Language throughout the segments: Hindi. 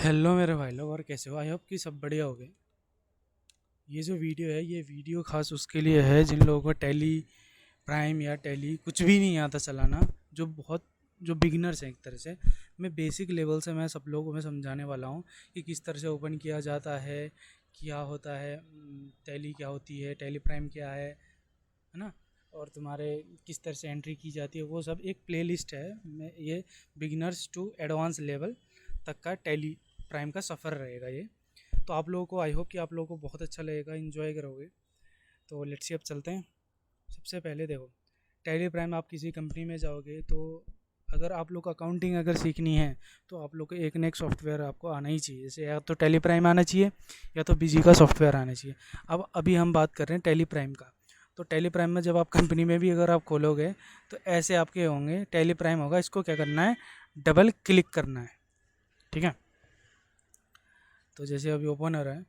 हेलो मेरे भाई लोग, और कैसे हो? आई होप कि सब बढ़िया हो गए। ये जो वीडियो है, ये वीडियो खास उसके लिए है जिन लोगों को टैली प्राइम या टैली कुछ भी नहीं आता चलाना, जो बिगिनर्स हैं एक तरह से। मैं बेसिक लेवल से मैं सब लोगों को मैं समझाने वाला हूँ कि किस तरह से ओपन किया जाता है, क्या होता है, टैली क्या होती है, टैली प्राइम क्या है ना, और तुम्हारे किस तरह से एंट्री की जाती है। वो सब एक प्लेलिस्ट है। मैं ये बिगिनर्स टू एडवांस लेवल तक का टैली प्राइम का सफ़र रहेगा ये। तो आप लोगों को, आई होप कि आप लोगों को बहुत अच्छा लगेगा, इन्जॉय करोगे। तो लेट्स सी अब चलते हैं। सबसे पहले देखो, टैली प्राइम आप किसी कंपनी में जाओगे तो अगर आप लोग को अकाउंटिंग अगर सीखनी है तो आप लोग को एक ना एक सॉफ्टवेयर आपको आना ही चाहिए। जैसे या तो टैली प्राइम आना चाहिए या तो बीजी का सॉफ्टवेयर आना चाहिए। अब अभी हम बात कर रहे हैं टैली प्राइम का। तो टैली प्राइम में जब आप कंपनी में भी अगर आप खोलोगे तो ऐसे आपके होंगे, टैली प्राइम होगा, इसको क्या करना है, डबल क्लिक करना है। ठीक है, तो जैसे अभी ओपन हो रहा है,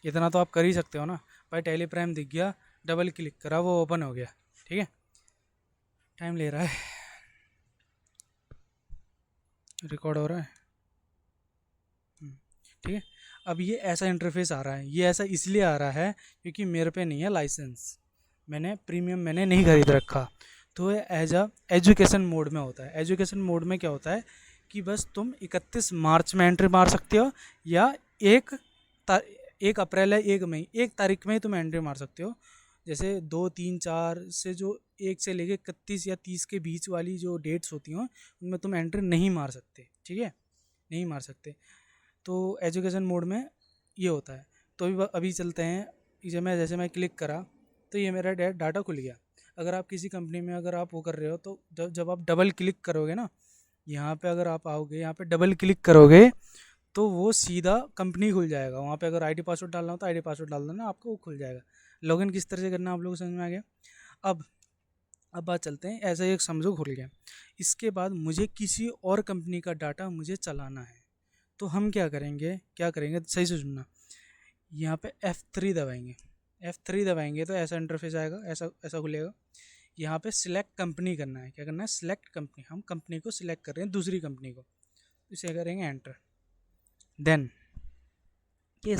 इतना तो आप कर ही सकते हो ना भाई। टैली प्राइम दिख गया, डबल क्लिक करा, वो ओपन हो गया। ठीक है, टाइम ले रहा है, रिकॉर्ड हो रहा है। ठीक है, अब ये ऐसा इंटरफेस आ रहा है। ये ऐसा इसलिए आ रहा है क्योंकि मेरे पे नहीं है लाइसेंस, मैंने प्रीमियम मैंने नहीं खरीद रखा। तो ये एज अ एजुकेशन मोड में होता है। एजुकेशन मोड में क्या होता है कि बस तुम 31 मार्च में एंट्री मार सकते हो, या एक 1 अप्रैल है, 1 मई, 1 तारीख में ही तुम एंट्री मार सकते हो। जैसे 2, 3, 4 से जो 1 से लेके 31 या 30 के बीच वाली जो डेट्स होती हैं उनमें तुम एंट्री नहीं मार सकते। ठीक है, नहीं मार सकते। तो एजुकेशन मोड में ये होता है। तो अभी चलते हैं। जैसे मैं क्लिक करा तो ये मेरा डाटा खुल गया। अगर आप किसी कंपनी में अगर आप वो कर रहे हो तो जब आप डबल क्लिक करोगे ना, यहाँ पे अगर आप आओगे, यहाँ पे डबल क्लिक करोगे तो वो सीधा कंपनी खुल जाएगा। वहाँ पे अगर आईडी पासवर्ड डालना हो तो आईडी पासवर्ड डाल देना, आपको वो खुल जाएगा। लॉगिन किस तरह से करना है आप लोगों को समझ में आ गया। अब अब बात चलते हैं, ऐसा एक समझो खुल गया। इसके बाद मुझे किसी और कंपनी का डाटा मुझे चलाना है, तो हम क्या करेंगे सही से सुनना। यहाँ पे F3 दबाएंगे। F3 दबाएंगे तो ऐसा इंटरफेस आएगा, ऐसा ऐसा खुलेगा। यहाँ पे सिलेक्ट कंपनी करना है। क्या करना है, सिलेक्ट कंपनी। हम कंपनी को सिलेक्ट कर रहे हैं, दूसरी कंपनी को। इसे करेंगे एंटर। देन ये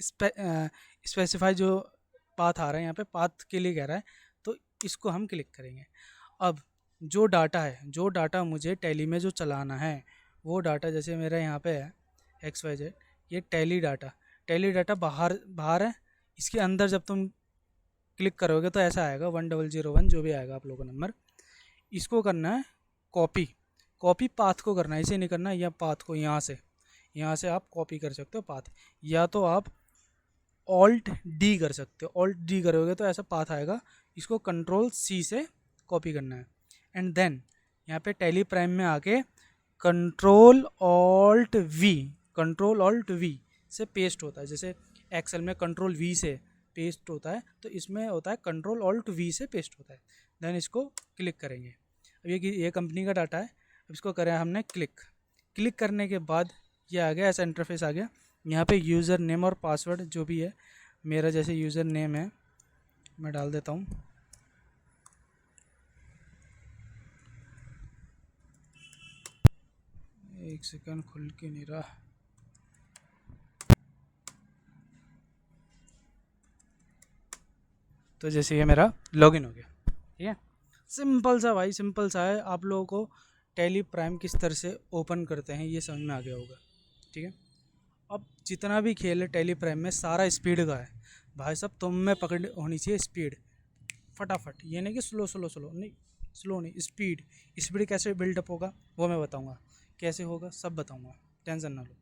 स्पेसिफाई जो पाथ आ रहा है, यहाँ पे पाथ के लिए कह रहा है, तो इसको हम क्लिक करेंगे। अब जो डाटा मुझे टैली में जो चलाना है, वो डाटा जैसे मेरा यहाँ पे है XYZ, ये टैली डाटा बाहर बाहर है। इसके अंदर जब तुम क्लिक करोगे तो ऐसा आएगा 1001, जो भी आएगा आप लोगों का नंबर। इसको करना है कॉपी। कॉपी पाथ को करना है, इसे नहीं करना है, या पाथ को यहाँ से आप कॉपी कर सकते हो पाथ, या तो आप ऑल्ट डी कर सकते हो। ऑल्ट डी करोगे तो ऐसा पाथ आएगा। इसको कंट्रोल C से कॉपी करना है। एंड देन यहाँ पे टैली प्राइम में आके कंट्रोल ऑल्ट वी से पेस्ट होता है। जैसे एक्सेल में कंट्रोल V से पेस्ट होता है, तो इसमें होता है कंट्रोल ऑल्ट V से पेस्ट होता है। देन इसको क्लिक करेंगे। अब ये कंपनी का डाटा है। अब इसको करें हमने क्लिक। क्लिक करने के बाद ये आ गया, ऐसा इंटरफेस आ गया। यहाँ पे यूज़र नेम और पासवर्ड जो भी है, मेरा जैसे यूज़र नेम है मैं डाल देता हूँ। एक सेकंड, खुल के नहीं रहा। तो जैसे ये मेरा लॉगिन हो गया। ठीक है, सिंपल सा भाई, सिंपल सा है। आप लोगों को टैली प्राइम किस तरह से ओपन करते हैं ये समझ में आ गया होगा। ठीक है, अब जितना भी खेल है टैली प्राइम में सारा स्पीड का है भाई साहब। तुम में पकड़ होनी चाहिए स्पीड, फटाफट। ये नहीं कि स्लो स्लो स्लो नहीं, स्लो नहीं, स्पीड। स्पीड कैसे बिल्डअप होगा वो मैं बताऊंगा, कैसे होगा सब बताऊंगा, टेंशन ना लो।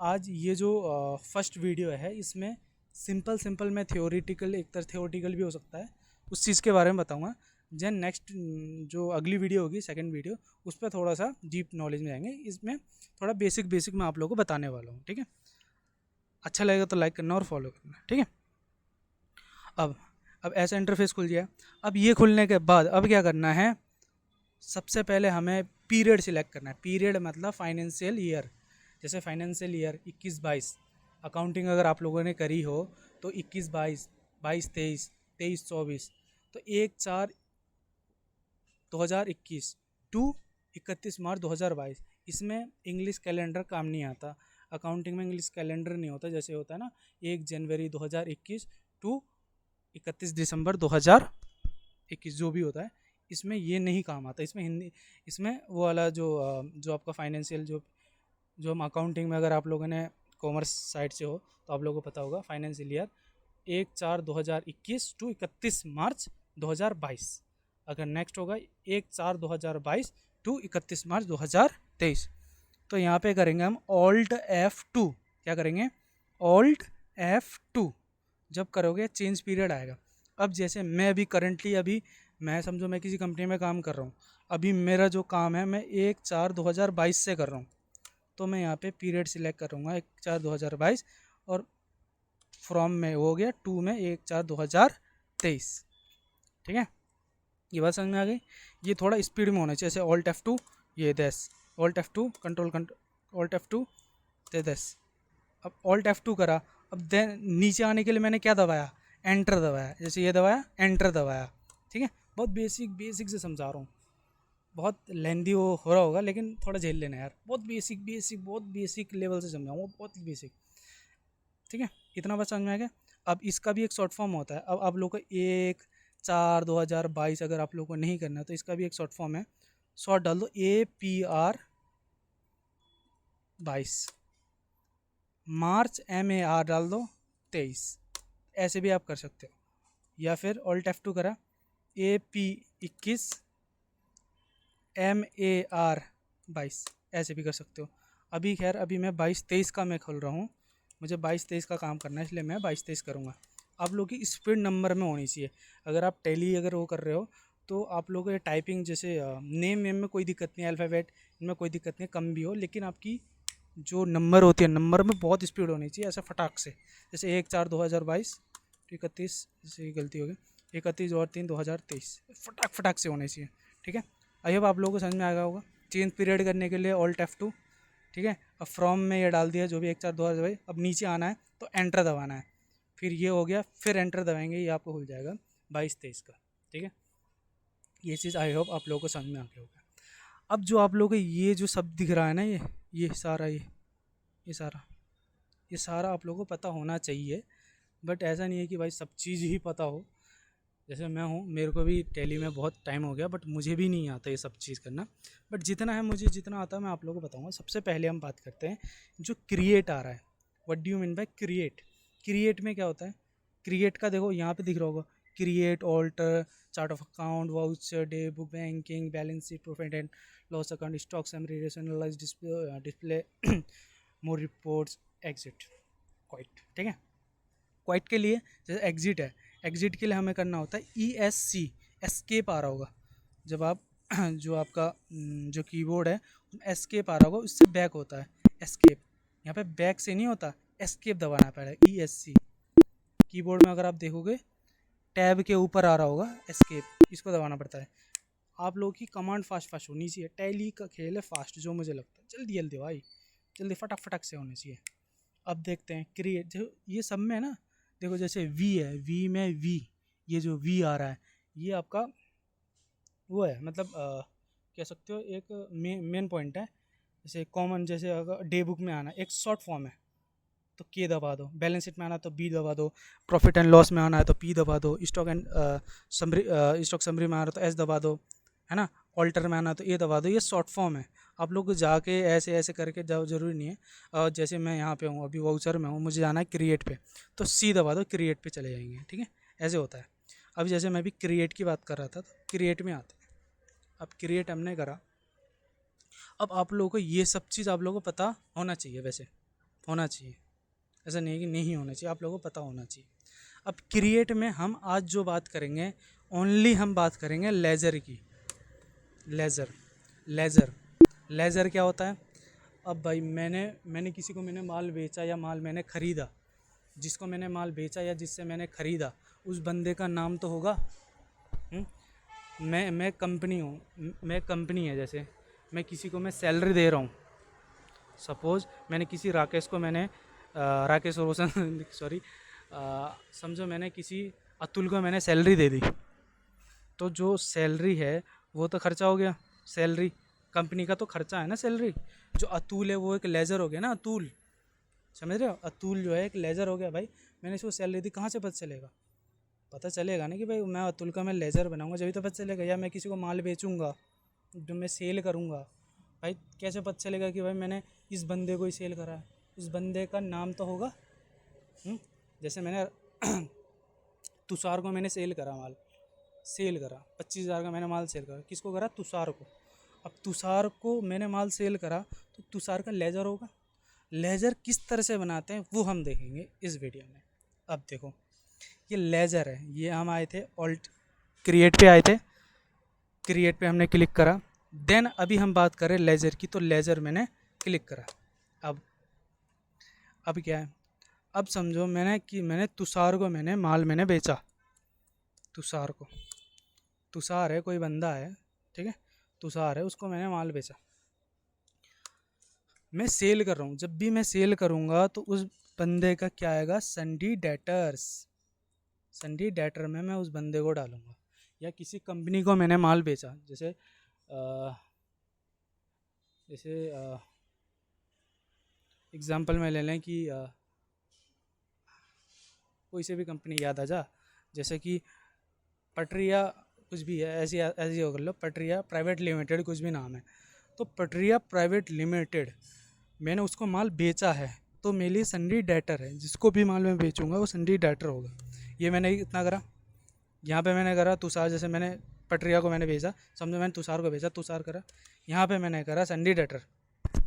आज ये जो फर्स्ट वीडियो है, इसमें सिंपल सिंपल मैं थियोरिटिकल, एक तरह थियोरिटिकल भी हो सकता है, उस चीज़ के बारे में बताऊंगा। जैन नेक्स्ट जो अगली वीडियो होगी, सेकंड वीडियो, उस पर थोड़ा सा डीप नॉलेज में जाएंगे। इसमें थोड़ा बेसिक बेसिक मैं आप लोगों को बताने वाला हूँ। ठीक है, अच्छा लगेगा तो लाइक करना और फॉलो करना। ठीक है, अब अब ऐसा इंटरफेस खुल गया। अब ये खुलने के बाद अब क्या करना है, सबसे पहले हमें पीरियड सिलेक्ट करना है। पीरियड मतलब फाइनेंशियल ईयर। जैसे फाइनेंशियल ईयर 21-22 अकाउंटिंग अगर आप लोगों ने करी हो तो 21-22, 22-23, 23-24, तो 1/4 2021 टू 31 मार्च 2022। इसमें इंग्लिश कैलेंडर काम नहीं आता, अकाउंटिंग में इंग्लिश कैलेंडर नहीं होता। जैसे होता है ना 1 जनवरी 2021 टू 31 दिसंबर 2021 जो भी होता है, इसमें ये नहीं काम आता। इसमें हिंदी, इसमें वो वाला जो आपका फाइनेंशियल जो हम अकाउंटिंग में, अगर आप लोगों ने कॉमर्स साइड से हो तो आप लोगों को पता होगा, फाइनेंशियल ईयर 1/4/2021 टू 31 मार्च 2022। अगर नेक्स्ट होगा 1/4/2022 टू 31 मार्च 2023। तो यहाँ पे करेंगे हम ऑल्ट F2। क्या करेंगे? Alt F2। जब करोगे चेंज पीरियड आएगा। अब जैसे मैं अभी करंटली, अभी मैं समझो मैं किसी कंपनी में काम कर रहा हूँ, अभी मेरा जो काम है मैं 1/4/2022 से कर रहा हूँ, तो मैं यहाँ पे पीरियड सिलेक्ट करूँगा 1/4/2022 और फ्रॉम में हो गया, टू में 1/4/2023। ठीक है, ये बात समझ में आ गई। ये थोड़ा स्पीड में होना चाहिए, जैसे ऑल्ट F2 ये 10, alt F2 control alt F2 ते 10। अब ऑल्ट F2 करा, अब देन नीचे आने के लिए मैंने क्या दबाया? एंटर दबाया। जैसे ये दबाया, एंटर दबाया। ठीक है, बहुत बेसिक से समझा रहा हूँ, बहुत लेंदी हो रहा होगा, लेकिन थोड़ा झेल लेना यार। बहुत बेसिक लेवल से समझाऊंगा, बहुत बेसिक। ठीक है, इतना बस समझ में आ गया। अब इसका भी एक शॉर्ट फॉर्म होता है। अब आप लोग को 1/4/2022 अगर आप लोग को नहीं करना तो इसका भी एक शॉर्ट फॉर्म है, शॉर्ट डाल दो APR 22, मार्च MAR डाल दो 23। ऐसे भी आप कर सकते हो, या फिर ऑल्ट F2 करा AP 21 MAR 22, ऐसे भी कर सकते हो। अभी खैर अभी मैं 22-23 का मैं खोल रहा हूँ, मुझे 22-23 का काम करना है, इसलिए मैं 22-23 करूँगा। आप लोग की स्पीड नंबर में होनी चाहिए। अगर आप टैली अगर वो कर रहे हो तो आप लोगों को टाइपिंग, जैसे नेम में कोई दिक्कत नहीं, अल्फ़ाबेट इनमें कोई दिक्कत नहीं, कम भी हो, लेकिन आपकी जो नंबर होती है, नंबर में बहुत स्पीड होनी चाहिए, ऐसा फटाक से। जैसे 1/4/2022 31, जैसे गलती हो गई, 31/3/2023, फटाक से होने चाहिए। ठीक है, आई होप आप लोगों को समझ में आ गया होगा। चेंज पीरियड करने के लिए ऑल्ट F2। ठीक है, अब फ्रॉम में ये डाल दिया जो भी 1/4/2022। अब नीचे आना है तो एंटर दबाना है, फिर ये हो गया, फिर एंटर दबाएंगे, ये आपको खुल जाएगा 22-23 का। ठीक है, ये चीज़ आई होप आप लोगों को समझ में आ गया होगा। अब जो आप लोगों को ये जो सब दिख रहा है ना, ये सारा ये सारा आप लोगों को पता होना चाहिए। बट ऐसा नहीं है कि भाई सब चीज़ ही पता हो। जैसे मैं हूँ, मेरे को भी टैली में बहुत टाइम हो गया, बट मुझे भी नहीं आता ये सब चीज़ करना। बट जितना है, मुझे जितना आता है मैं आप लोगों को बताऊँगा। सबसे पहले हम बात करते हैं जो क्रिएट आ रहा है। What do you mean by create? Create में क्या होता है? क्रिएट का देखो यहाँ पे दिख रहा होगा, create, alter, chart of account, voucher, day book, banking, balance sheet, profit and loss account, stock summary, rationalize, display more reports, exit, quit. ठीक है, क्वाइट के लिए जैसे एग्जिट है, एग्जिट के लिए हमें करना होता है ESC, एस्केप आ रहा होगा। जब आप जो आपका जो कीबोर्ड है एस्केप आ रहा होगा, उससे बैक होता है एस्केप। यहाँ पे बैक से नहीं होता, एस्केप दबाना पड़ेगा, ESC। कीबोर्ड में अगर आप देखोगे टैब के ऊपर आ रहा होगा एस्केप, इसको दबाना पड़ता है। आप लोगों की कमांड फास्ट होनी चाहिए। टैली का खेल है फास्ट, जो मुझे लगता है जल्दी भाई, जल्दी फटाक से होनी चाहिए। अब देखते हैं क्रिएट, जो ये सब में ना, देखो जैसे वी है, वी में वी, ये जो वी आ रहा है ये आपका वो है, मतलब कह सकते हो एक मेन पॉइंट है। जैसे कॉमन, जैसे अगर डे बुक में आना एक शॉर्ट फॉर्म है तो के दबा दो, बैलेंस शीट में आना तो बी दबा दो, प्रॉफिट एंड लॉस में आना है तो पी दबा दो, स्टॉक समरी में आना तो एस दबा दो, है ना। ऑल्टर में आना तो ए दबा दो। ये शॉर्ट फॉर्म है, आप लोग जाके ऐसे करके जाओ, ज़रूरी नहीं है। जैसे मैं यहाँ पे हूँ, अभी वाउचर में हूँ, मुझे जाना है क्रिएट पे, तो सी दबा दो, क्रिएट पे चले जाएंगे। ठीक है, ऐसे होता है। अब जैसे मैं भी क्रिएट की बात कर रहा था, तो क्रिएट में आते हैं। अब क्रिएट हमने करा, अब आप लोगों को ये सब चीज़ आप लोगों को पता होना चाहिए, वैसे होना चाहिए, ऐसा नहीं है कि नहीं होना चाहिए, आप लोगों को पता होना चाहिए। अब क्रिएट में हम आज जो बात करेंगे, ओनली हम बात करेंगे लेज़र की। लेज़र क्या होता है? अब भाई मैंने किसी को मैंने माल बेचा या माल मैंने ख़रीदा, जिसको मैंने माल बेचा या जिससे मैंने ख़रीदा, उस बंदे का नाम तो होगा। मैं कंपनी हूँ, मैं कंपनी है, जैसे मैं किसी को मैं सैलरी दे रहा हूँ। सपोज़ मैंने किसी राकेश को मैंने राकेश रोशन सॉरी, समझो मैंने किसी अतुल को मैंने सैलरी दे दी, तो जो सैलरी है वो तो खर्चा हो गया, सैलरी, कंपनी का तो खर्चा है ना सैलरी। जो अतुल है वो एक लेज़र हो गया ना, अतुल, समझ रहे हो, अतुल जो है एक लेज़र हो गया भाई। मैंने इसको सैलरी दी, कहाँ से पता चलेगा? पता चलेगा ना कि भाई मैं अतुल का मैं लेज़र बनाऊंगा जब तो पता चलेगा। या मैं किसी को माल बेचूंगा, जो मैं सेल करूंगा, भाई कैसे पता चलेगा कि भाई मैंने इस बंदे को ही सेल करा है? उस बंदे का नाम तो होगा। हम्म? जैसे मैंने तुषार को मैंने सेल करा माल, सेल करा 25,000 का मैंने माल सेल करा, किसको करा? तुषार को। अब तुषार को मैंने माल सेल करा तो तुषार का लेजर होगा। लेजर किस तरह से बनाते हैं वो हम देखेंगे इस वीडियो में। अब देखो, ये लेजर है, ये हम आए थे ऑल्ट क्रिएट पे आए थे, क्रिएट पे हमने क्लिक करा। देन अभी हम बात करें लेजर की, तो लेजर मैंने क्लिक करा। अब क्या है, अब समझो मैंने तुषार को माल मैंने बेचा। तुषार को, तुषार है कोई बंदा है, ठीक है, तुषार है, उसको मैंने माल बेचा। मैं सेल कर रहा हूँ, जब भी मैं सेल करूँगा तो उस बंदे का क्या आएगा? Sundry debtors. संडी डेटर में मैं उस बंदे को डालूँगा। या किसी कंपनी को मैंने माल बेचा, जैसे एग्ज़ाम्पल में ले लें कि कोई से भी कंपनी याद आ जा, जैसे कि पटरिया कुछ भी है, ऐसी ऐसी हो कर लो, पटरिया प्राइवेट लिमिटेड कुछ भी नाम है। तो पटरिया प्राइवेट लिमिटेड, मैंने उसको माल बेचा है, तो मेरे लिए संडी डेटर है, जिसको भी माल मैं बेचूंगा वो संडी डेटर होगा। ये मैंने इतना करा। यहाँ पे मैंने करा तुषार, जैसे मैंने पटरिया को मैंने भेजा, समझो मैंने तुषार को भेजा, तुषार करा। यहाँ पे मैंने करा संडी डेटर।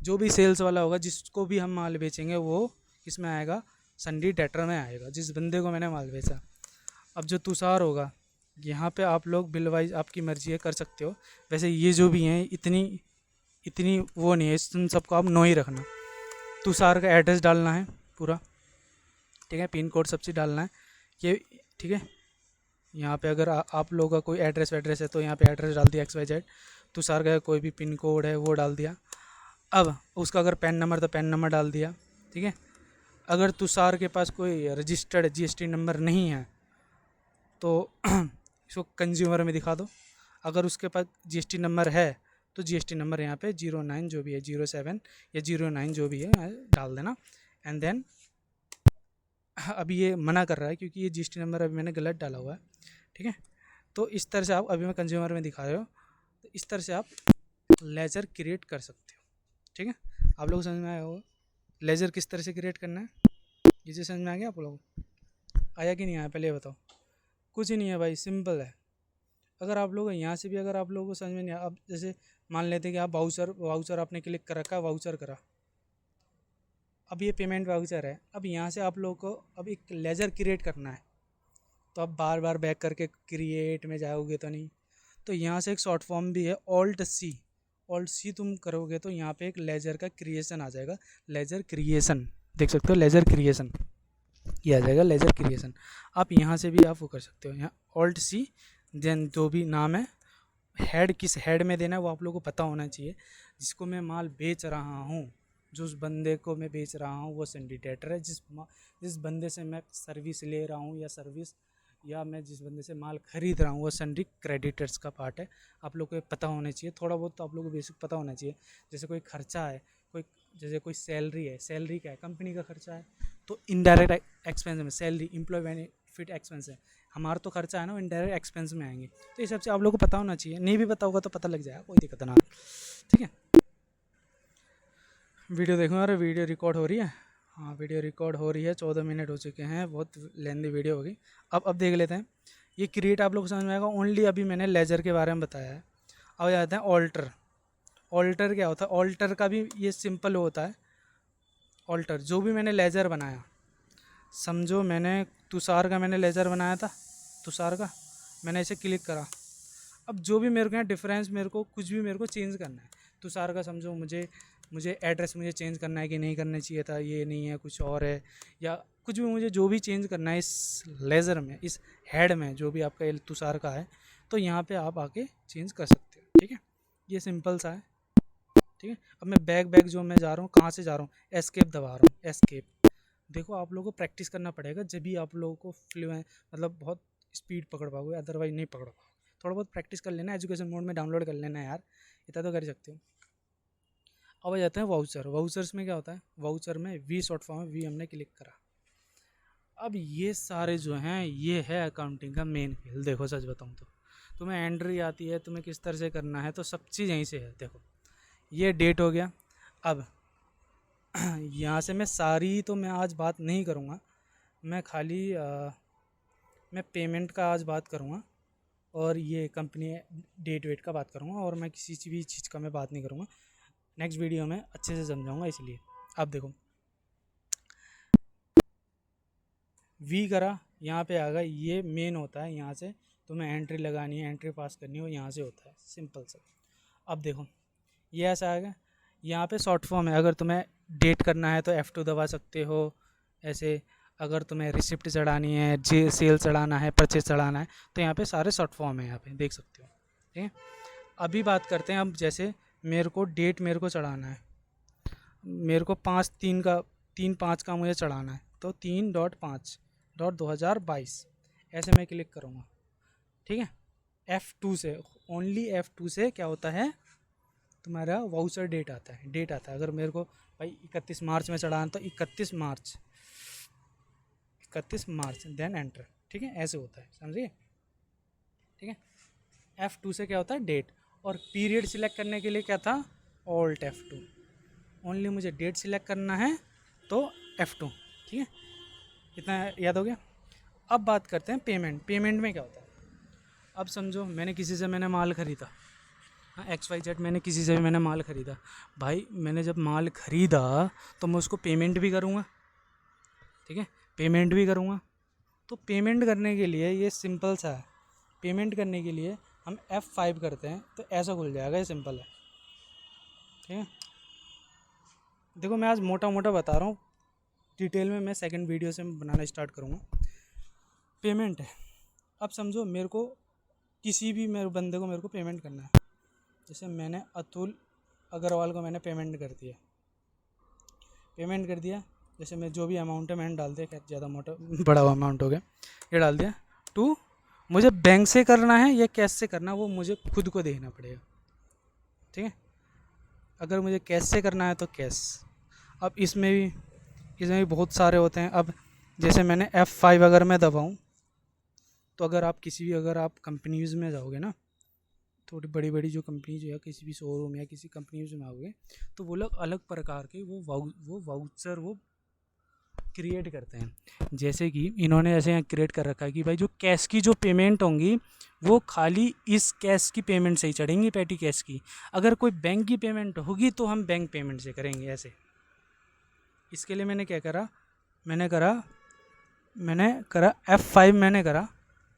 जो भी सेल्स वाला होगा, जिसको भी हम माल बेचेंगे, वो किसमें आएगा? संडी डेटर में आएगा, जिस बंदे को मैंने माल बेचा। अब जो तुषार होगा, यहाँ पे आप लोग बिल वाइज आपकी मर्जी है, कर सकते हो। वैसे ये जो भी हैं इतनी इतनी वो नहीं है, इन सबको आप नो ही रखना। तुषार का एड्रेस डालना है पूरा, ठीक है, पिन कोड सब चीज़ डालना है ये, ठीक है। यहाँ पे अगर आप लोगों का कोई एड्रेस वैड्रेस है तो यहाँ पे एड्रेस डाल दिया XYZ। तुषार का कोई भी पिन कोड है वो डाल दिया। अब उसका अगर पैन नंबर तो पैन नंबर डाल दिया, ठीक है। अगर तुषार के पास कोई रजिस्टर्ड GST नंबर नहीं है तो इसको कंज्यूमर में दिखा दो। अगर उसके पास GST नंबर है तो GST नंबर यहाँ पे 09 जो भी है, 07 या 09 जो भी है डाल देना। एंड देन अभी ये मना कर रहा है क्योंकि ये GST नंबर अभी मैंने गलत डाला हुआ है, ठीक है। तो इस तरह से आप, अभी मैं कंज्यूमर में दिखा रहे हो, तो इस तरह से आप लेजर क्रिएट कर सकते हो, ठीक है। आप लोग समझ में आया होगा लेजर किस तरह से क्रिएट करना है? ये चीज़ समझ में आ गया आप लोगों को? आया कि नहीं आया पहले ये बताओ। कुछ ही नहीं है भाई, सिंपल है। अगर आप लोग यहाँ से भी, अगर आप लोगों को समझ में नहीं आया, अब जैसे मान लेते हैं कि आप वाउचर आपने क्लिक कर रखा, वाउचर करा, अब ये पेमेंट वाउचर है। अब यहाँ से आप लोगों को अब एक लेजर क्रिएट करना है, तो आप बार बार बैक करके क्रिएट में जाओगे तो नहीं। तो यहाँ से एक शॉर्ट फॉर्म भी है, ऑल्ट सी तुम करोगे तो यहाँ पे एक लेजर का क्रिएशन आ जाएगा। लेजर क्रिएशन देख सकते हो, लेजर क्रिएशन ये आ जाएगा, लेजर क्रिएशन। आप यहाँ से भी आप वो कर सकते हो, यहाँ ऑल्ट-C, देन जो भी नाम है, हेड किस हेड में देना है वो आप लोगों को पता होना चाहिए। जिसको मैं माल बेच रहा हूँ, जो उस बंदे को मैं बेच रहा हूँ वो सिंडिकेटर है। जिस बंदे से मैं सर्विस ले रहा हूँ या मैं जिस बंदे से माल खरीद रहा हूँ वो सिंडिक क्रेडिटर्स का पार्ट है। आप लोग को पता होना चाहिए, थोड़ा बहुत तो आप लोगों को बेसिक पता होना चाहिए। जैसे कोई खर्चा है, जैसे कोई सैलरी है, सैलरी क्या है? कंपनी का खर्चा है। तो इनडायरेक्ट एक्सपेंस में सैलरी, एम्प्लॉय बेनिफिट एक्सपेंस है, हमारा तो खर्चा है ना, इनडायरेक्ट एक्सपेंस में आएंगे। तो ये सबसे आप लोगों को पता होना चाहिए। नहीं भी पता होगा तो पता लग जाएगा, कोई दिक्कत ना, ठीक है। वीडियो देखो यार, वीडियो रिकॉर्ड हो रही है। हाँ वीडियो रिकॉर्ड हो रही है, 14 मिनट हो चुके हैं, बहुत लेंदी वीडियो होगी। अब देख लेते हैं ये क्रिएट, आप लोग को समझ में आएगा। ओनली अभी मैंने लेजर के बारे में बताया है। अब जाते हैं ऑल्टर। ऑल्टर क्या होता है? ऑल्टर का भी ये सिंपल होता है। ऑल्टर जो भी मैंने लेजर बनाया, समझो मैंने तुषार का मैंने लेजर बनाया था, तुषार का मैंने इसे क्लिक करा। अब जो भी मेरे को यहाँ डिफरेंस, मेरे को कुछ भी मेरे को चेंज करना है। तुषार का समझो मुझे एड्रेस मुझे चेंज करना है कि नहीं करना चाहिए था, ये नहीं है कुछ और है, या कुछ भी मुझे जो भी चेंज करना है इस लेज़र में, इस हेड में जो भी आपका तुषार का है, तो यहाँ पे आप आके चेंज कर सकते हो, ठीक है। ये सिंपल सा है, ठीक है। अब मैं बैक जो मैं जा रहा हूँ, कहाँ से जा रहा हूँ? एस्केप दबा रहा हूँ, एस्केप। देखो आप लोगों को प्रैक्टिस करना पड़ेगा, जब भी आप लोगों को मतलब बहुत स्पीड पकड़ पाओगे, अदरवाइज नहीं पकड़ पाओगे। थोड़ा बहुत प्रैक्टिस कर लेना, एजुकेशन मोड में डाउनलोड कर लेना यार, इतना तो कर ही सकते हो। अब आ जाते हैं वाउचर। वाउचर्स में क्या होता है, वाउचर में वी शॉर्ट फॉर्म है, वी हमने क्लिक करा। अब ये सारे जो हैं ये है अकाउंटिंग का मेन खेल। देखो सच बताऊँ तो तुम्हें एंट्री आती है, तुम्हें किस तरह से करना है, तो सब चीज़ यहीं से है। देखो ये डेट हो गया। अब यहाँ से मैं सारी तो मैं आज बात नहीं करूँगा, मैं खाली मैं पेमेंट का आज बात करूँगा, और ये कंपनी डेट वेट का बात करूँगा, और मैं किसी भी चीज़ का मैं बात नहीं करूँगा। नेक्स्ट वीडियो में अच्छे से समझाऊँगा इसलिए। अब देखो वी करा, यहाँ पे आ गया, ये मेन होता है। यहाँ से तुम्हें एंट्री लगानी है, एंट्री पास करनी हो, यहाँ से होता है, सिंपल सा। अब देखो ये ऐसा आ गया, यहाँ पे शॉर्ट फॉर्म है। अगर तुम्हें डेट करना है तो F2 दबा सकते हो ऐसे। अगर तुम्हें रिसिप्ट चढ़ानी है, जे सेल चढ़ाना है, परचेज चढ़ाना है, तो यहाँ पे सारे शॉर्ट फॉर्म है, यहाँ पे देख सकते हो। ठीक है, अभी बात करते हैं। अब जैसे मेरे को डेट मेरे को चढ़ाना है, मेरे को 3/5 का मुझे चढ़ाना है, तो 3.5.2022 ऐसे मैं क्लिक करूँगा। ठीक है, F2 से, ओनली F2 से क्या होता है, तुम्हारा वाउचर डेट आता है, डेट आता है। अगर मेरे को भाई 31 मार्च में चढ़ाना तो 31 मार्च देन एंटर। ठीक है, ऐसे होता है, समझिए। ठीक है, F2 से क्या होता है, डेट। और पीरियड सिलेक्ट करने के लिए क्या था, ऑल्ट F2। ओनली मुझे डेट सिलेक्ट करना है तो F2। ठीक है, इतना याद हो गया। अब बात करते हैं पेमेंट। पेमेंट में क्या होता है, अब समझो मैंने किसी से मैंने माल ख़रीदा, हाँ XYZ, मैंने किसी से भी मैंने माल ख़रीदा। भाई मैंने जब माल ख़रीदा तो मैं उसको पेमेंट भी करूँगा। ठीक है, पेमेंट भी करूँगा। तो पेमेंट करने के लिए ये सिंपल सा है। पेमेंट करने के लिए हम F5 करते हैं तो ऐसा खुल जाएगा, ये सिंपल है। ठीक है, देखो मैं आज मोटा मोटा बता रहा हूँ, डिटेल में मैं सेकंड वीडियो से बनाना स्टार्ट करूँगा। पेमेंट है, अब समझो मेरे को किसी भी मेरे बंदे को मेरे को पेमेंट करना है। जैसे मैंने अतुल अग्रवाल को मैंने पेमेंट कर दिया। जैसे मैं जो भी अमाउंट है मैंने डाल दिया, क्या ज़्यादा मोटा बड़ा अमाउंट हो गया, ये डाल दिया। टू मुझे बैंक से करना है या कैश से करना है, वो मुझे खुद को देखना पड़ेगा। ठीक है, अगर मुझे कैश से करना है तो कैश। अब इसमें भी बहुत सारे होते हैं। अब जैसे मैंने F5 अगर मैं दबाऊँ, तो अगर आप कंपनीज़ में जाओगे ना, थोड़ी बड़ी बड़ी जो कंपनीज या किसी भी शोरूम या किसी कंपनीज में आओगे, तो वो लोग अलग प्रकार के वो वाउचर वो क्रिएट करते हैं। जैसे कि इन्होंने ऐसे यहाँ क्रिएट कर रखा है कि भाई जो कैश की जो पेमेंट होंगी वो खाली इस कैश की पेमेंट से ही चढ़ेंगी, पैटी कैश की। अगर कोई बैंक की पेमेंट होगी तो हम बैंक पेमेंट से करेंगे ऐसे। इसके लिए मैंने क्या करा, मैंने करा F5 मैंने करा,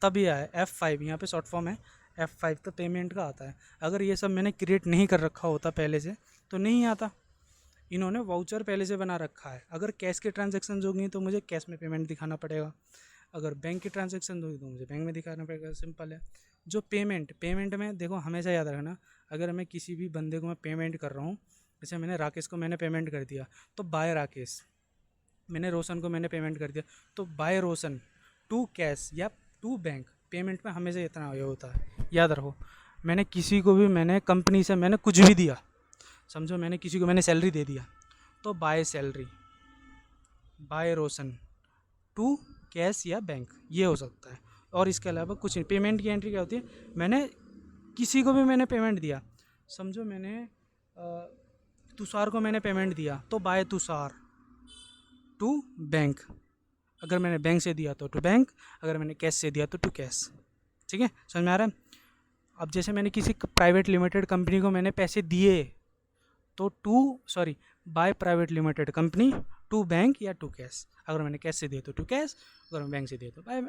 तब ये आया F5। यहाँ पे शॉर्ट फॉर्म है F5, तो पेमेंट का आता है। अगर ये सब मैंने क्रिएट नहीं कर रखा होता पहले से तो नहीं आता। इन्होंने वाउचर पहले से बना रखा है। अगर कैश के ट्रांजेक्शन होंगी तो मुझे कैश में पेमेंट दिखाना पड़ेगा, अगर बैंक की ट्रांजेक्शन होगी तो मुझे बैंक में दिखाना पड़ेगा, सिंपल है। जो पेमेंट में देखो हमेशा याद रखना, अगर मैं किसी भी बंदे को मैं पेमेंट कर रहा हूँ, जैसे मैंने राकेश को मैंने पेमेंट कर दिया तो बाय राकेश, मैंने रोशन को मैंने पेमेंट कर दिया तो बाय रोशन, टू कैश या टू बैंक। पेमेंट में हमेशा इतना ये होता है, याद रखो। मैंने किसी को भी मैंने कंपनी से मैंने कुछ भी दिया, समझो मैंने किसी को मैंने सैलरी दे दिया, तो by salary, by Roshan, to cash या बैंक, ये हो सकता है। और इसके अलावा कुछ नहीं। पेमेंट की एंट्री क्या होती है, मैंने किसी को भी मैंने पेमेंट दिया, समझो मैंने तुषार को मैंने पेमेंट दिया तो बाय तुषार, टू बैंक। अगर मैंने बैंक से दिया तो टू बैंक, अगर मैंने कैश से दिया तो टू कैश। ठीक है, समझ में आ रहा है। अब जैसे मैंने किसी प्राइवेट लिमिटेड कंपनी को मैंने पैसे दिए तो by private limited company, to bank या टू कैश। अगर मैंने कैश से दिया तो टू कैश, अगर मैं बैंक से दिया तो बाय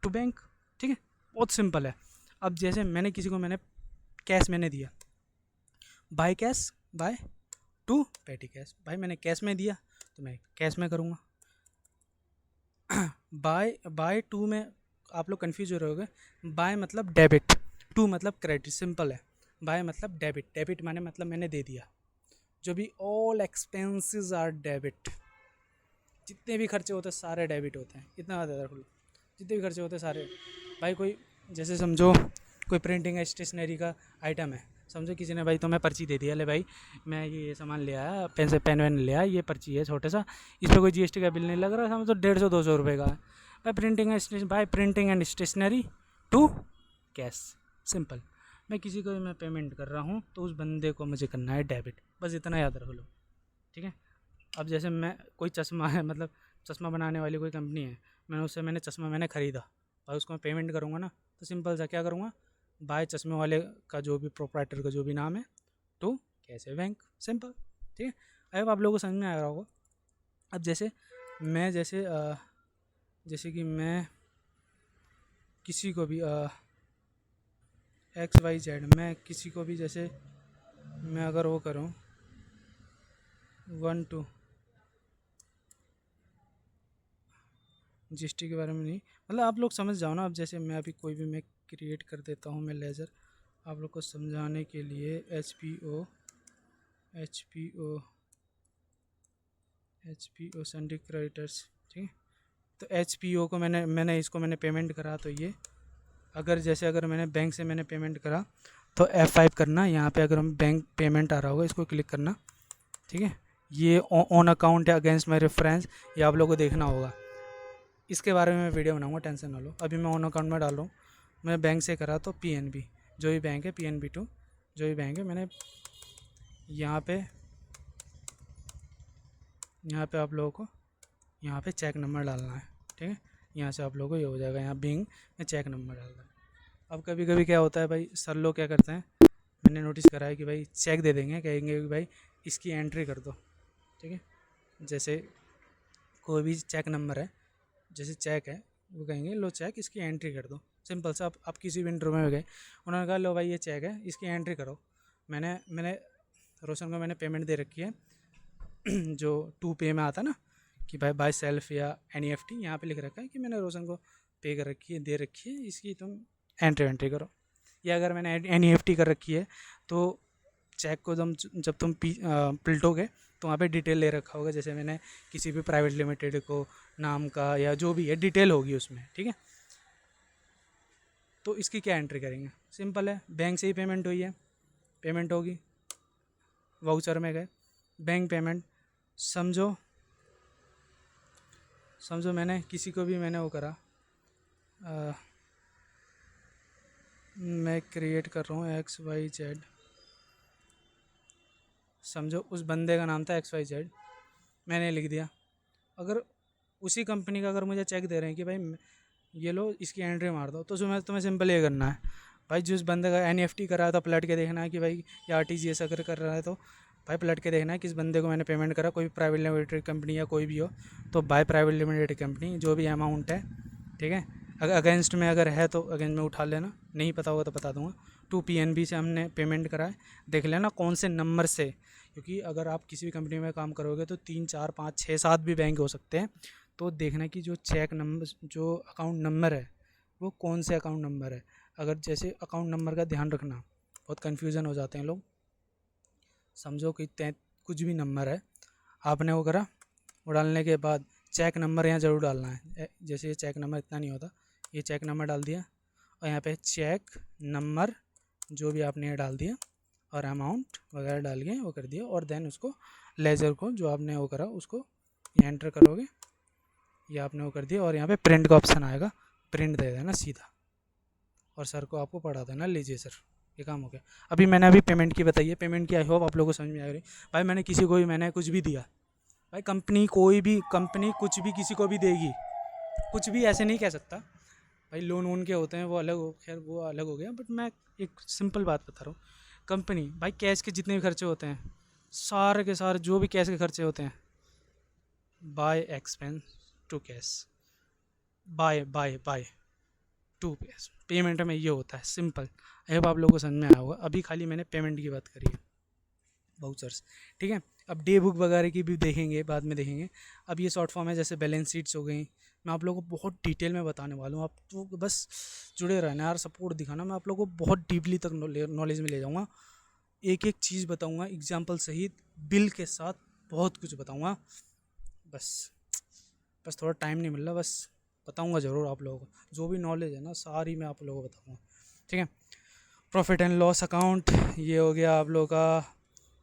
टू बैंक। ठीक है, बहुत सिंपल है। अब जैसे मैंने किसी को मैंने कैश मैंने दिया, बाय कैश, बाय टू पेटी कैश। भाई मैंने कैश में दिया तो मैं कैश में करूँगा। बाय टू में आप लोग कन्फ्यूज हो रहे होगे, बाय मतलब डेबिट, टू मतलब क्रेडिट, सिंपल है। बाय मतलब डेबिट, डेबिट माने मतलब मैंने दे दिया। जो भी ऑल एक्सपेंसेस आर डेबिट, जितने भी खर्चे होते हैं सारे डेबिट होते हैं, इतना ज़्यादा रख लो, जितने भी खर्चे होते हैं सारे। भाई कोई जैसे समझो कोई प्रिंटिंग स्टेशनरी का आइटम है, समझो किसी ने भाई तुम्हें पर्ची दे दिया, ले भाई मैं ये सामान ले आया, पेन से पेन वैन ले आया, ये पर्ची है छोटा सा, इस पर कोई जीएसटी का बिल नहीं लग रहा, समझो 150-200 रुपये का है भाई। Printing and stationery to cash, simple. मैं किसी को भी मैं पेमेंट कर रहा हूँ तो उस बंदे को मुझे करना है डेबिट, बस इतना याद रख लो, ठीक है। अब जैसे मैं कोई चश्मा है, मतलब चश्मा बनाने वाली कोई कंपनी है, मैंने चश्मा मैंने ख़रीदा, भाई उसको मैं पेमेंट करूँगा ना, तो सिंपल सा क्या करूँगा, बाय चश्मे वाले का जो भी प्रोप्राइटर का जो भी नाम है टू कैसे बैंक, सिंपल, ठीक है। अब आप लोगों को समझ में आ रहा होगा। अब जैसे मैं जैसे कि मैं किसी को भी XYZ, मैं किसी को भी जैसे मैं अगर वो करूँ 1 2 जीएसटी के बारे में नहीं, मतलब आप लोग समझ जाओ ना। अब जैसे मैं अभी कोई भी मैं क्रिएट कर देता हूँ मैं लेज़र, आप लोग को समझाने के लिए H P O sundry creditors, ठीक है। तो HPO को मैंने पेमेंट करा, तो ये अगर मैंने बैंक से मैंने पेमेंट करा तो F5 करना, यहाँ पे अगर हम बैंक पेमेंट आ रहा होगा इसको क्लिक करना, ठीक है। ये ऑन अकाउंट या अगेंस्ट माई रेफरेंस, ये आप लोगों को देखना होगा, इसके बारे में मैं वीडियो बनाऊंगा, टेंशन ना लो। अभी मैं ऑन अकाउंट में डाल रहा हूँ, मैं बैंक से करा तो PNB जो भी बैंक है, PNB2 जो भी बैंक है, मैंने यहाँ पे आप लोगों को यहाँ पे चेक नंबर डालना है, ठीक है। यहाँ से आप लोगों को ये हो जाएगा, यहाँ बिंग में चेक नंबर डालना है। अब कभी कभी क्या होता है भाई, सर लोग क्या करते हैं, मैंने नोटिस करा है कि भाई चेक दे देंगे, कहेंगे कि भाई इसकी एंट्री कर दो, ठीक है। जैसे कोई भी चेक नंबर है, जैसे चेक है, वो कहेंगे लो चेक इसकी एंट्री कर दो, सिंपल सा। आप किसी भी इंटरव्यू में गए, उन्होंने कहा लो भाई ये चेक है इसकी एंट्री करो। मैंने रोशन को मैंने पेमेंट दे रखी है जो 2 पे में आता ना कि भाई बाय सेल्फ या NEFT, यहाँ पे लिख रखा है कि मैंने रोशन को पे कर रखी है, दे रखी है, इसकी तुम एंट्री करो। या अगर मैंने NEFT कर रखी है तो चेक को जब तुम पलटोगे तो वहाँ पे डिटेल ले रखा होगा, जैसे मैंने किसी भी प्राइवेट लिमिटेड को नाम का या जो भी है डिटेल होगी उसमें, ठीक है। तो इसकी क्या एंट्री करेंगे, सिंपल है, बैंक से ही पेमेंट हुई है, पेमेंट होगी, वाउचर में गए, बैंक पेमेंट, समझो मैंने किसी को भी मैंने वो करा, मैं क्रिएट कर रहा हूँ XYZ, समझो उस बंदे का नाम था XYZ, मैंने लिख दिया। अगर उसी कंपनी का अगर मुझे चेक दे रहे हैं कि भाई ये लो इसकी एंट्री मार दो, तो तुम्हें सिंपल ये करना है भाई, जिस बंदे का NEFT करा है तो पलट के देखना है कि भाई या RTGS अगर कर रहा है तो भाई पलट के देखना है किस बंदे को मैंने पेमेंट करा, कोई प्राइवेट लिमिटेड कंपनी या कोई भी हो तो बाय प्राइवेट लिमिटेड कंपनी जो भी अमाउंट है, ठीक है। अगर अगेंस्ट में अगर है तो अगेंस्ट में उठा लेना, नहीं पता होगा तो बता दूंगा। 2 PNB से हमने पेमेंट करा है, देख लेना कौन से नंबर से, क्योंकि अगर आप किसी भी कंपनी में काम करोगे तो 3 4 5 6 7 भी बैंक हो सकते हैं, तो देखना कि जो चेक नंबर जो अकाउंट नंबर है वो कौन से अकाउंट नंबर है। अगर जैसे अकाउंट नंबर का ध्यान रखना, बहुत कन्फ्यूज़न हो जाते हैं लोग, समझो कि कुछ भी नंबर है, आपने वो करा, वो डालने के बाद चेक नंबर यहाँ ज़रूर डालना है। जैसे ये चेक नंबर इतना नहीं होता, ये चेक नंबर डाल दिया और यहाँ पे चेक नंबर जो भी आपने ये डाल दिया और अमाउंट वगैरह डाल के वो कर दिया, और देन उसको लेज़र को जो आपने वो करा उसको एंटर करोगे, ये आपने वो कर दिया, और यहाँ पे प्रिंट का ऑप्शन आएगा, प्रिंट दे देना सीधा और सर को आपको पढ़ा देना, लीजिए सर ये काम हो गया। अभी पेमेंट की बताइए, पेमेंट की आई होप आप लोगों को समझ में आ रही। भाई मैंने किसी को भी मैंने कुछ भी दिया, भाई कंपनी कुछ भी किसी को भी देगी, कुछ भी ऐसे नहीं कह सकता भाई, लोन वोन के होते हैं वो अलग हो, खैर वो अलग हो गया, बट मैं एक सिंपल बात बता रहा हूँ। कंपनी भाई कैश के जितने भी खर्चे होते हैं सारे के सारे जो भी कैश के खर्चे होते हैं, by expense to cash, by to cash, payment में ये होता है सिंपल। अब आप लोगों को समझ में आया होगा, अभी खाली मैंने पेमेंट की बात करी है, वाउचर्स, ठीक है। अब डे बुक वगैरह की भी देखेंगे, बाद में देखेंगे। अब ये शॉर्ट फॉर्म है, जैसे बैलेंस शीट्स हो गई, मैं आप लोगों को बहुत डिटेल में बताने वाला हूँ, आप तो बस जुड़े रहना यार, सपोर्ट दिखाना, मैं आप लोगों को बहुत डीपली तक नॉलेज में ले जाऊँगा, एक एक चीज़ बताऊँगा एग्जाम्पल सहित, बिल के साथ बहुत कुछ बताऊँगा। बस थोड़ा टाइम नहीं मिल रहा, बस बताऊँगा ज़रूर आप लोगों को, जो भी नॉलेज है ना सारी मैं आप लोगों को बताऊँगा, ठीक है। प्रॉफिट एंड लॉस अकाउंट, ये हो गया आप लोगों का।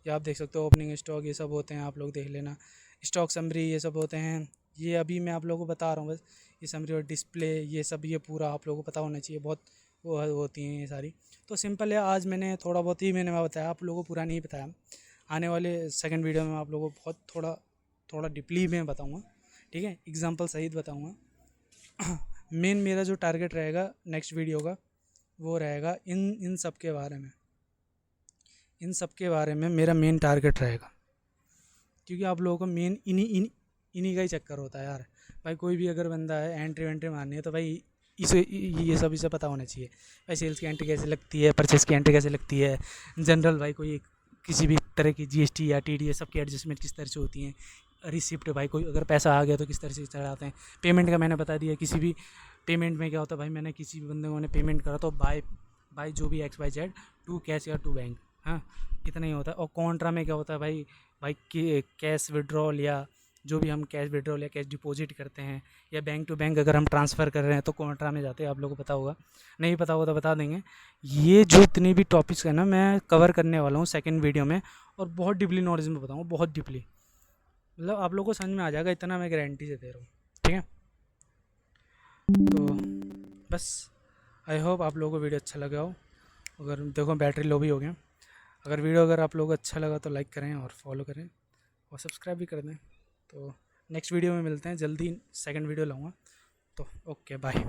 ये आप देख सकते हो, ओपनिंग स्टॉक ये सब होते हैं, आप लोग देख लेना। स्टॉक समरी ये सब होते हैं। ये अभी मैं आप लोगों को बता रहा हूँ बस, ये समरी और डिस्प्ले ये सब, ये पूरा आप लोगों को पता होना चाहिए। बहुत वो होती हैं ये सारी। तो सिंपल है, आज मैंने थोड़ा बहुत ही मैंने बताया, आप लोगों को पूरा नहीं बताया। आने वाले सेकंड वीडियो में आप लोगों को बहुत थोड़ा थोड़ा डीपली में बताऊँगा, ठीक है, एग्जाम्पल सहित बताऊँगा। मेन मेरा जो टारगेट रहेगा नेक्स्ट वीडियो का, वो रहेगा इन इन सब के बारे में। इन सब के बारे में मेरा मेन टारगेट रहेगा, क्योंकि आप लोगों को मेन इन्हीं का ही चक्कर होता है यार। भाई कोई भी अगर बंदा है एंट्री वेंट्री मारनी है तो भाई इसे ये सब इसे पता होना चाहिए। भाई सेल्स की एंट्री कैसे लगती है, परचेस की एंट्री कैसे लगती है, जनरल भाई कोई किसी भी तरह की जीएसटी या टीडीएस सबकी एडजस्टमेंट किस तरह से होती हैं। रिसिप्ट भाई कोई अगर पैसा आ गया तो किस तरह से चढ़ाते हैं। पेमेंट का मैंने बता दिया, किसी भी पेमेंट में क्या होता है भाई, मैंने किसी भी बंदे को पेमेंट करा तो बाय जो भी X Y Z to cash या टू बैंक, हाँ इतना ही होता है। और कॉन्ट्रा में क्या होता है भाई कैश विड्रॉल या जो भी हम कैश विड्रॉल या कैश डिपॉजिट करते हैं या बैंक टू बैंक अगर हम ट्रांसफ़र कर रहे हैं तो कॉन्ट्रा में जाते हैं। आप लोगों को पता होगा, नहीं पता होगा तो बता देंगे। ये जो इतनी भी टॉपिक्स है ना, मैं कवर करने वाला हूँ सेकंड वीडियो में, और बहुत डीपली नॉलेज में बताऊँगा, बहुत डीपली, मतलब आप लोगों को समझ में आ जाएगा, इतना मैं गारंटी से दे रहा हूँ, ठीक है। तो बस आई होप आप लोगों को वीडियो अच्छा लगा हो। अगर देखो बैटरी लो भी हो गया, अगर आप लोगों को अच्छा लगा तो लाइक करें और फॉलो करें और सब्सक्राइब भी कर दें। तो नेक्स्ट वीडियो में मिलते हैं, जल्दी सेकंड वीडियो लाऊंगा। तो ओके बाय।